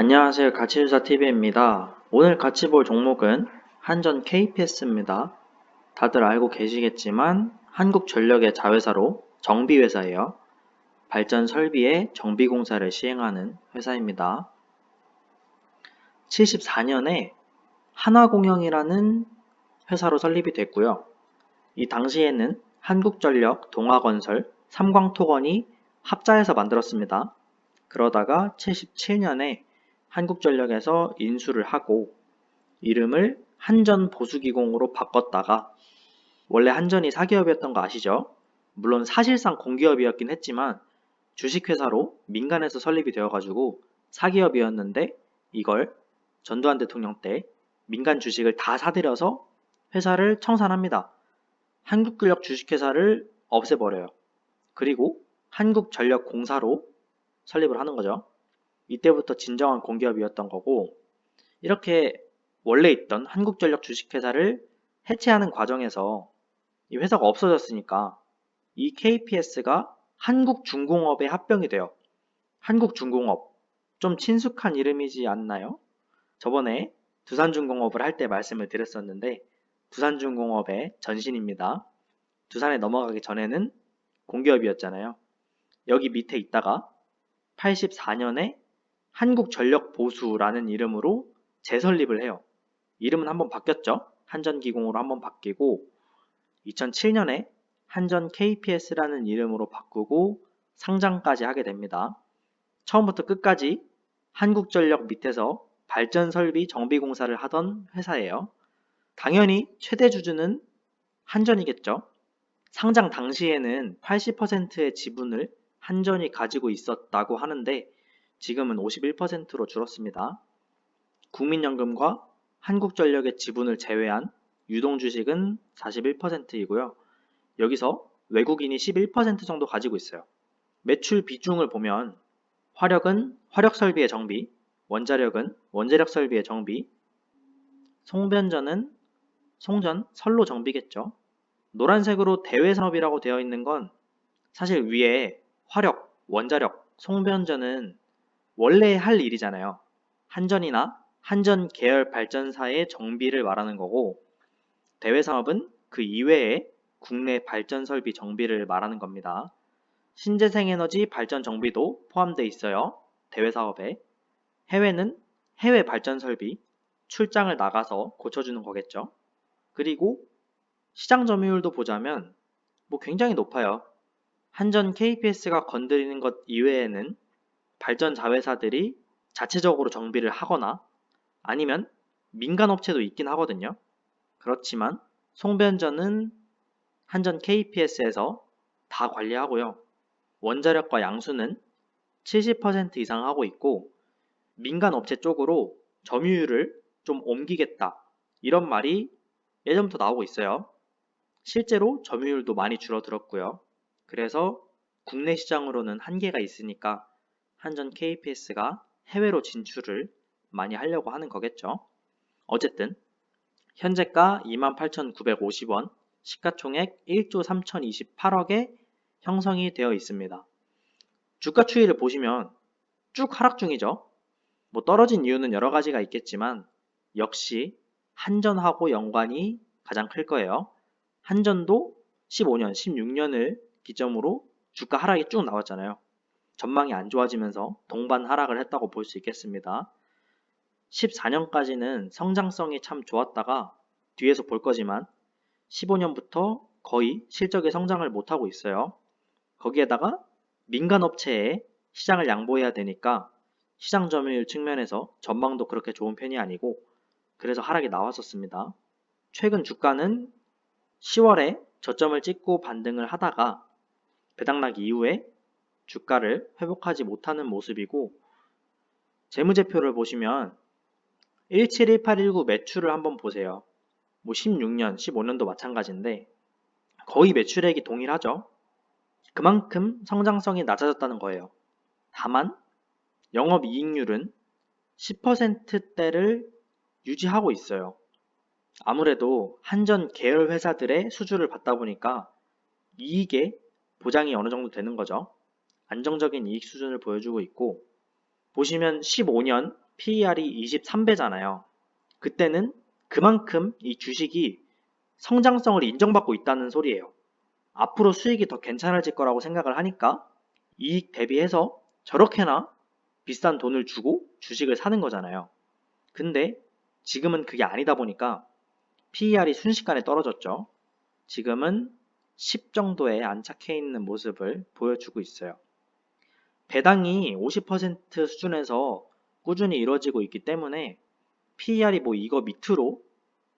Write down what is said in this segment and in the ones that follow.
안녕하세요. 가치주사TV입니다. 오늘 같이 볼 종목은 한전 KPS입니다. 다들 알고 계시겠지만 한국전력의 자회사로 정비회사예요. 발전 설비의 정비공사를 시행하는 회사입니다. 74년에 한화공영이라는 회사로 설립이 됐고요. 이 당시에는 한국전력, 동아건설, 삼광토건이 합자해서 만들었습니다. 그러다가 77년에 한국전력에서 인수를 하고 이름을 한전보수기공으로 바꿨다가 원래 한전이 사기업이었던 거 아시죠? 물론 사실상 공기업이었긴 했지만 주식회사로 민간에서 설립이 되어가지고 사기업이었는데 이걸 전두환 대통령 때 민간 주식을 다 사들여서 회사를 청산합니다. 한국전력 주식회사를 없애버려요. 그리고 한국전력공사로 설립을 하는 거죠. 이때부터 진정한 공기업이었던 거고, 이렇게 원래 있던 한국전력 주식회사를 해체하는 과정에서 이 회사가 없어졌으니까 이 KPS가 한국중공업에 합병이 돼요. 한국중공업, 좀 친숙한 이름이지 않나요? 저번에 두산중공업을 할 때 말씀을 드렸었는데 두산중공업의 전신입니다. 두산에 넘어가기 전에는 공기업이었잖아요. 여기 밑에 있다가 84년에 한국전력보수라는 이름으로 재설립을 해요. 이름은 한번 바뀌었죠. 한전기공으로 한번 바뀌고 2007년에 한전 KPS라는 이름으로 바꾸고 상장까지 하게 됩니다. 처음부터 끝까지 한국전력 밑에서 발전설비 정비공사를 하던 회사예요. 당연히 최대 주주는 한전이겠죠. 상장 당시에는 80%의 지분을 한전이 가지고 있었다고 하는데 지금은 51%로 줄었습니다. 국민연금과 한국전력의 지분을 제외한 유동주식은 41%이고요. 여기서 외국인이 11% 정도 가지고 있어요. 매출 비중을 보면 화력은 화력설비의 정비, 원자력은 원자력설비의 정비, 송변전은 송전, 선로 정비겠죠. 노란색으로 대외산업이라고 되어 있는 건 사실 위에 화력, 원자력, 송변전은 원래 할 일이잖아요. 한전이나 한전 계열 발전사의 정비를 말하는 거고 대외산업은 그 이외에 국내 발전 설비 정비를 말하는 겁니다. 신재생에너지 발전 정비도 포함되어 있어요. 대외사업에. 해외는 해외 발전 설비, 출장을 나가서 고쳐주는 거겠죠. 그리고 시장 점유율도 보자면 굉장히 높아요. 한전 KPS가 건드리는 것 이외에는 발전 자회사들이 자체적으로 정비를 하거나 아니면 민간 업체도 있긴 하거든요. 그렇지만 송변전은 한전 KPS에서 다 관리하고요. 원자력과 양수는 70% 이상 하고 있고 민간 업체 쪽으로 점유율을 좀 옮기겠다. 이런 말이 예전부터 나오고 있어요. 실제로 점유율도 많이 줄어들었고요. 그래서 국내 시장으로는 한계가 있으니까 한전 KPS가 해외로 진출을 많이 하려고 하는 거겠죠. 어쨌든 현재가 28,950원, 시가총액 1조 3,028억에 형성이 되어 있습니다. 주가 추이를 보시면 쭉 하락 중이죠. 떨어진 이유는 여러 가지가 있겠지만 역시 한전하고 연관이 가장 클 거예요. 한전도 15년, 16년을 기점으로 주가 하락이 쭉 나왔잖아요. 전망이 안 좋아지면서 동반 하락을 했다고 볼 수 있겠습니다. 14년까지는 성장성이 참 좋았다가 뒤에서 볼 거지만 15년부터 거의 실적의 성장을 못하고 있어요. 거기에다가 민간업체에 시장을 양보해야 되니까 시장 점유율 측면에서 전망도 그렇게 좋은 편이 아니고 그래서 하락이 나왔었습니다. 최근 주가는 10월에 저점을 찍고 반등을 하다가 배당락 이후에 주가를 회복하지 못하는 모습이고 재무제표를 보시면 17, 18, 19 매출을 한번 보세요. 16년, 15년도 마찬가지인데 거의 매출액이 동일하죠. 그만큼 성장성이 낮아졌다는 거예요. 다만 영업이익률은 10%대를 유지하고 있어요. 아무래도 한전 계열 회사들의 수주를 받다 보니까 이익에 보장이 어느 정도 되는 거죠. 안정적인 이익 수준을 보여주고 있고 보시면 15년 PER이 23배잖아요. 그때는 그만큼 이 주식이 성장성을 인정받고 있다는 소리예요. 앞으로 수익이 더 괜찮아질 거라고 생각을 하니까 이익 대비해서 저렇게나 비싼 돈을 주고 주식을 사는 거잖아요. 근데 지금은 그게 아니다 보니까 PER이 순식간에 떨어졌죠. 지금은 10 정도에 안착해 있는 모습을 보여주고 있어요. 배당이 50% 수준에서 꾸준히 이루어지고 있기 때문에 PER이 뭐 이거 밑으로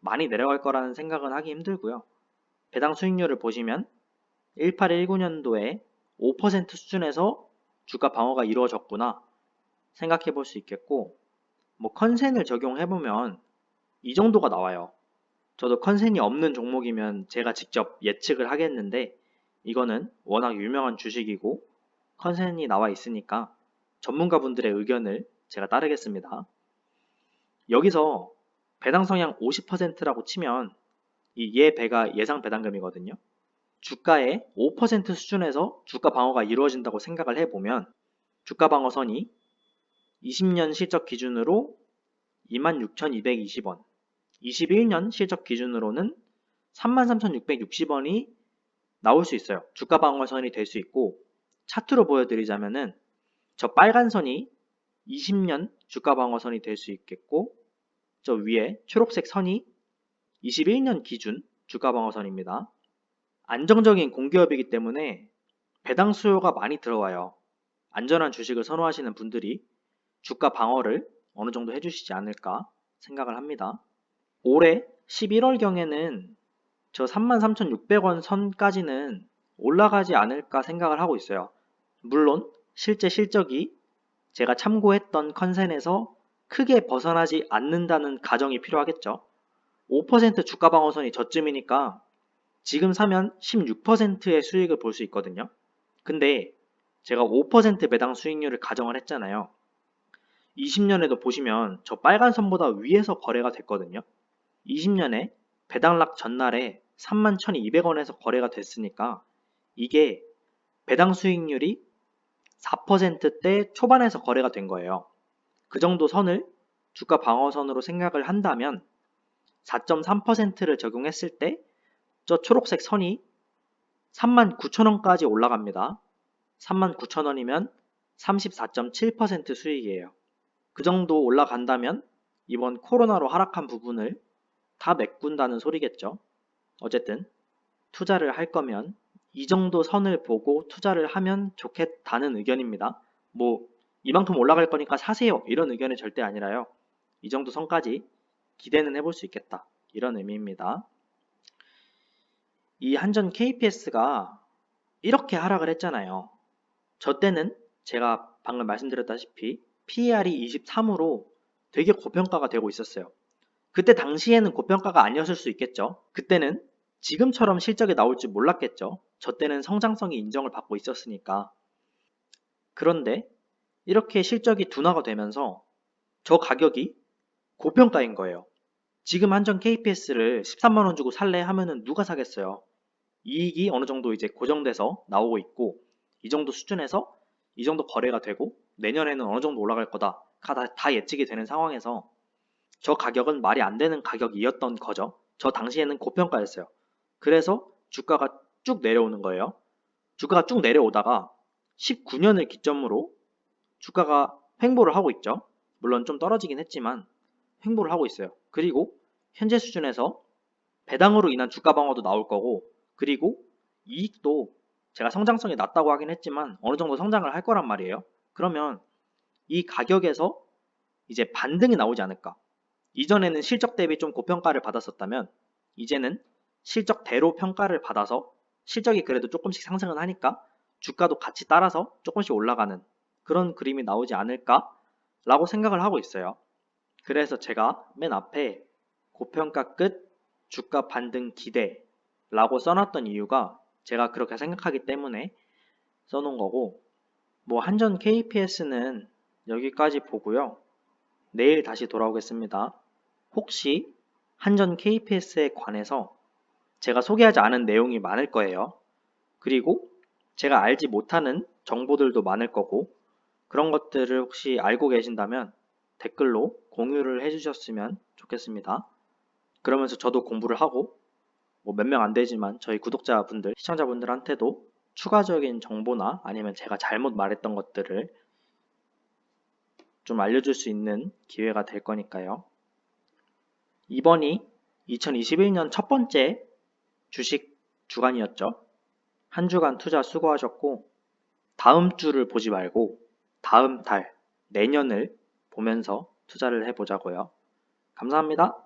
많이 내려갈 거라는 생각은 하기 힘들고요. 배당 수익률을 보시면 1819년도에 5% 수준에서 주가 방어가 이루어졌구나 생각해 볼 수 있겠고, 뭐 컨센을 적용해보면 이 정도가 나와요. 저도 컨센이 없는 종목이면 제가 직접 예측을 하겠는데, 이거는 워낙 유명한 주식이고 컨센이 나와 있으니까 전문가분들의 의견을 제가 따르겠습니다. 여기서 배당 성향 50%라고 치면 이 얘 배가 예상 배당금이거든요. 주가의 5% 수준에서 주가 방어가 이루어진다고 생각을 해보면 주가 방어선이 20년 실적 기준으로 26,220원, 21년 실적 기준으로는 33,660원이 나올 수 있어요. 주가 방어선이 될 수 있고, 차트로 보여드리자면은 저 빨간 선이 20년 주가 방어선이 될 수 있겠고, 저 위에 초록색 선이 21년 기준 주가 방어선입니다. 안정적인 공기업이기 때문에 배당 수요가 많이 들어와요. 안전한 주식을 선호하시는 분들이 주가 방어를 어느 정도 해주시지 않을까 생각을 합니다. 올해 11월경에는 저 33,600원 선까지는 올라가지 않을까 생각을 하고 있어요. 물론 실제 실적이 제가 참고했던 컨센에서 크게 벗어나지 않는다는 가정이 필요하겠죠. 5% 주가 방어선이 저쯤이니까 지금 사면 16%의 수익을 볼 수 있거든요. 근데 제가 5% 배당 수익률을 가정을 했잖아요. 20년에도 보시면 저 빨간 선보다 위에서 거래가 됐거든요. 20년에 배당락 전날에 31,200원에서 거래가 됐으니까 이게 배당 수익률이 4%대 초반에서 거래가 된 거예요. 그 정도 선을 주가 방어선으로 생각을 한다면 4.3%를 적용했을 때 저 초록색 선이 39,000원까지 올라갑니다. 39,000원이면 34.7% 수익이에요. 그 정도 올라간다면 이번 코로나로 하락한 부분을 다 메꾼다는 소리겠죠. 어쨌든 투자를 할 거면 이 정도 선을 보고 투자를 하면 좋겠다는 의견입니다. 뭐 이만큼 올라갈 거니까 사세요 이런 의견이 절대 아니라요. 이 정도 선까지 기대는 해볼 수 있겠다 이런 의미입니다. 이 한전 KPS가 이렇게 하락을 했잖아요. 저 때는 제가 방금 말씀드렸다시피 PER이 23으로 되게 고평가가 되고 있었어요. 그때 당시에는 고평가가 아니었을 수 있겠죠. 그때는 지금처럼 실적이 나올 줄 몰랐겠죠. 저 때는 성장성이 인정을 받고 있었으니까. 그런데 이렇게 실적이 둔화가 되면서 저 가격이 고평가인 거예요. 지금 한전 KPS를 13만원 주고 살래 하면은 누가 사겠어요. 이익이 어느 정도 이제 고정돼서 나오고 있고 이 정도 수준에서 이 정도 거래가 되고 내년에는 어느 정도 올라갈 거다 다 예측이 되는 상황에서 저 가격은 말이 안 되는 가격이었던 거죠. 저 당시에는 고평가였어요. 그래서 주가가 쭉 내려오는 거예요. 주가가 쭉 내려오다가 19년을 기점으로 주가가 횡보를 하고 있죠. 물론 좀 떨어지긴 했지만 횡보를 하고 있어요. 그리고 현재 수준에서 배당으로 인한 주가 방어도 나올 거고, 그리고 이익도 제가 성장성이 낮다고 하긴 했지만 어느 정도 성장을 할 거란 말이에요. 그러면 이 가격에서 이제 반등이 나오지 않을까. 이전에는 실적 대비 좀 고평가를 받았었다면 이제는 실적대로 평가를 받아서 실적이 그래도 조금씩 상승은 하니까 주가도 같이 따라서 조금씩 올라가는 그런 그림이 나오지 않을까 라고 생각을 하고 있어요. 그래서 제가 맨 앞에 고평가 끝 주가 반등 기대라고 써놨던 이유가 제가 그렇게 생각하기 때문에 써놓은 거고, 뭐 한전 KPS는 여기까지 보고요. 내일 다시 돌아오겠습니다. 혹시 한전 KPS에 관해서 제가 소개하지 않은 내용이 많을 거예요. 그리고 제가 알지 못하는 정보들도 많을 거고, 그런 것들을 혹시 알고 계신다면 댓글로 공유를 해주셨으면 좋겠습니다. 그러면서 저도 공부를 하고 뭐 몇 명 안 되지만 저희 구독자분들, 시청자분들한테도 추가적인 정보나 아니면 제가 잘못 말했던 것들을 좀 알려줄 수 있는 기회가 될 거니까요. 이번이 2021년 첫 번째 주식 주간이었죠. 한 주간 투자 수고하셨고, 다음 주를 보지 말고 다음 달, 내년을 보면서 투자를 해보자고요. 감사합니다.